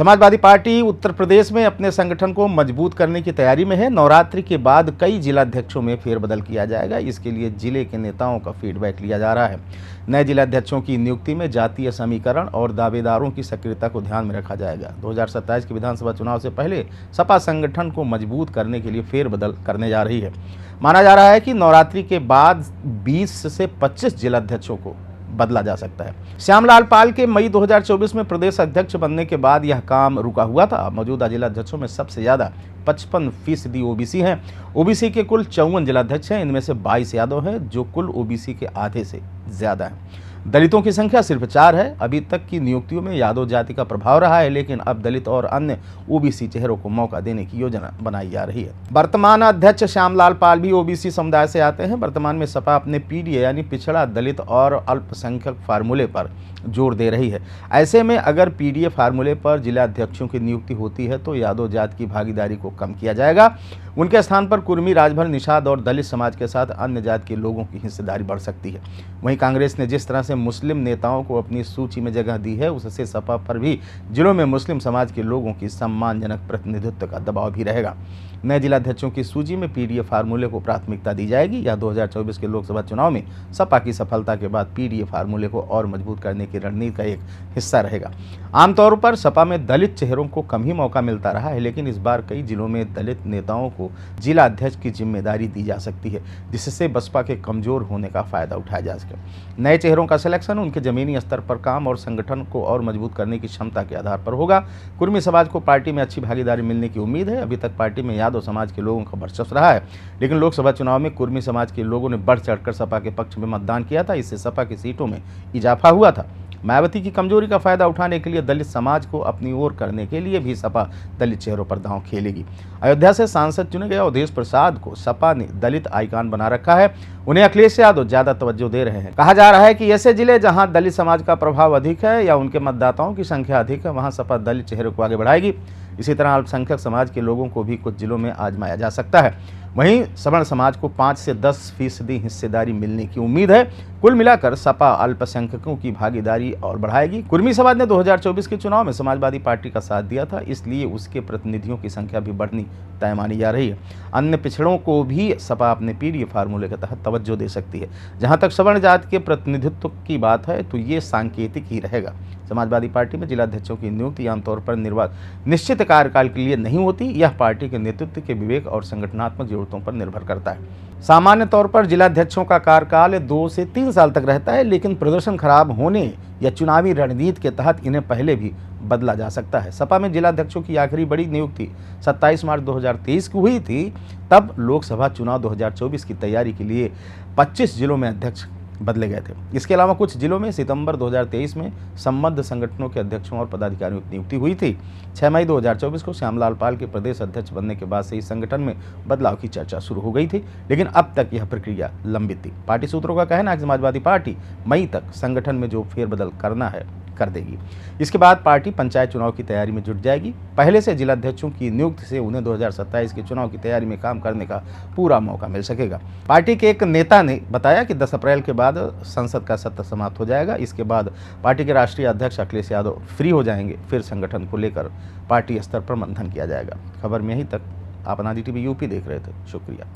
Samajwadi party Uttar Pradesh में अपने संगठन को मजबूत करने की तैयारी में है। नवरात्रि के बाद कई जिलाध्यक्षों में फेरबदल किया जाएगा। इसके लिए जिले के नेताओं का फीडबैक लिया जा रहा है। नए जिलाध्यक्षों की नियुक्ति में जातीय समीकरण और दावेदारों की सक्रियता को ध्यान में रखा जाएगा। 2027 के विधानसभा चुनाव से पहले सपा संगठन को मजबूत करने के लिए फेरबदल करने जा रही है। माना जा रहा है कि नवरात्रि के बाद 20 से 25 जिलाध्यक्षों को बदला जा सकता है। श्यामलाल पाल के मई 2024 में प्रदेश अध्यक्ष बनने के बाद यह काम रुका हुआ था। मौजूदा जिलाध्यक्षों में सबसे ज्यादा 55% ओबीसी हैं। ओबीसी के कुल 54 जिलाध्यक्ष हैं। इनमें से 22 यादव हैं, जो कुल ओबीसी के आधे से ज्यादा हैं। दलितों की संख्या सिर्फ 4 है। अभी तक की नियुक्तियों में यादव जाति का प्रभाव रहा है, लेकिन अब दलित और अन्य ओबीसी चेहरों को मौका देने की योजना बनाई जा रही है। वर्तमान अध्यक्ष श्यामलाल पाल भी ओबीसी समुदाय से आते हैं। वर्तमान में सपा अपने पीडीए यानी पिछड़ा, दलित और अल्पसंख्यक फार्मूले पर जोर दे रही है। ऐसे में अगर पीडीए फार्मूले पर जिलाध्यक्षों की नियुक्ति होती है तो यादव जात की भागीदारी को कम किया जाएगा। उनके स्थान पर कुर्मी, राजभर, निषाद और दलित समाज के साथ अन्य जात के लोगों की हिस्सेदारी बढ़ सकती है। वहीं कांग्रेस ने जिस तरह से मुस्लिम नेताओं को अपनी सूची में जगह दी है, उससे सपा पर भी जिलों में मुस्लिम समाज के लोगों की सम्मानजनक प्रतिनिधित्व का दबाव भी रहेगा। नए जिलाध्यक्षों की सूची में पीडीए फार्मूले को प्राथमिकता दी जाएगी। यह 2024 के लोकसभा चुनाव में सपा की सफलता के बाद पीडीए फार्मूले को और मजबूत करने की रणनीति का एक हिस्सा रहेगा। आमतौर पर सपा में दलित चेहरों को कम ही मौका मिलता रहा है, लेकिन इस बार कई जिलों में दलित नेताओं को जिला अध्यक्ष की जिम्मेदारी दी जा सकती है, जिससे बसपा के कमजोर होने का फायदा उठाया जा सके। नए चेहरों का सिलेक्शन उनके जमीनी स्तर पर काम और संगठन को और मजबूत करने की क्षमता के आधार पर होगा। कुर्मी समाज को पार्टी में अच्छी भागीदारी मिलने की उम्मीद है। अभी तक पार्टी में यादव समाज के लोगों का वर्चस्व रहा है, लेकिन लोकसभा चुनाव में कुर्मी समाज के लोगों ने बढ़ चढ़कर सपा के पक्ष में मतदान किया था। इससे सपा की सीटों में इजाफा हुआ था। मायावती की कमजोरी का फायदा उठाने के लिए दलित समाज को अपनी ओर करने के लिए भी सपा दलित चेहरों पर दांव खेलेगी। अयोध्या से सांसद चुने गए अवधेश प्रसाद को सपा ने दलित आइकॉन बना रखा है। उन्हें अखिलेश यादव ज्यादा तवज्जो दे रहे हैं। कहा जा रहा है कि ऐसे जिले जहां दलित समाज का प्रभाव अधिक है या उनके मतदाताओं की संख्या अधिक है, वहां सपा दलित चेहरे को आगे बढ़ाएगी। इसी तरह अल्पसंख्यक समाज के लोगों को भी कुछ जिलों में आजमाया जा सकता है। वहीं सवर्ण समाज को 5 से 10% हिस्सेदारी मिलने की उम्मीद है। कुल मिलाकर सपा अल्पसंख्यकों की भागीदारी और बढ़ाएगी। कुर्मी समाज ने 2024 के चुनाव में समाजवादी पार्टी का साथ दिया था, इसलिए उसके प्रतिनिधियों की संख्या भी बढ़नी तय मानी जा रही है। अन्य पिछड़ों को भी सपा अपने पीडीए फार्मूले के तहत तवज्जो दे सकती है। जहां तक सवर्ण जाति के प्रतिनिधित्व की बात है तो ये सांकेतिक ही रहेगा। समाजवादी पार्टी में जिलाध्यक्षों की नियुक्ति आमतौर पर निश्चित कार्यकाल के लिए नहीं होती। यह पार्टी के नेतृत्व के विवेक और संगठनात्मक जरूरतों पर निर्भर करता है। सामान्य तौर पर जिलाध्यक्षों का कार्यकाल 2 से 3 साल तक रहता है, लेकिन प्रदर्शन खराब होने या चुनावी रणनीति के तहत इन्हें पहले भी बदला जा सकता है। सपा में जिलाध्यक्षों की आखिरी बड़ी नियुक्ति 27 मार्च 2023 को हुई थी। तब लोकसभा चुनाव 2024 की तैयारी के लिए 25 जिलों में अध्यक्ष बदले गए थे। इसके अलावा कुछ जिलों में सितंबर 2023 में संबद्ध संगठनों के अध्यक्षों और पदाधिकारियों की नियुक्ति हुई थी। 6 मई 2024 को श्यामलाल पाल के प्रदेश अध्यक्ष बनने के बाद से इस संगठन में बदलाव की चर्चा शुरू हो गई थी, लेकिन अब तक यह प्रक्रिया लंबित थी। पार्टी सूत्रों का कहना है कि समाजवादी पार्टी मई तक संगठन में जो फेरबदल करना है कर देगी। इसके बाद पार्टी पंचायत चुनाव की तैयारी में जुट जाएगी। पहले से जिलाध्यक्षों की नियुक्ति से उन्हें 2027 के चुनाव की तैयारी में काम करने का पूरा मौका मिल सकेगा। पार्टी के एक नेता ने बताया कि 10 अप्रैल के बाद संसद का सत्र समाप्त हो जाएगा। इसके बाद पार्टी के राष्ट्रीय अध्यक्ष अखिलेश यादव फ्री हो जाएंगे। फिर संगठन को लेकर पार्टी स्तर पर मंथन किया जाएगा। खबर में यहीं तक। आप अनादि टीवी यूपी देख रहे थे। शुक्रिया।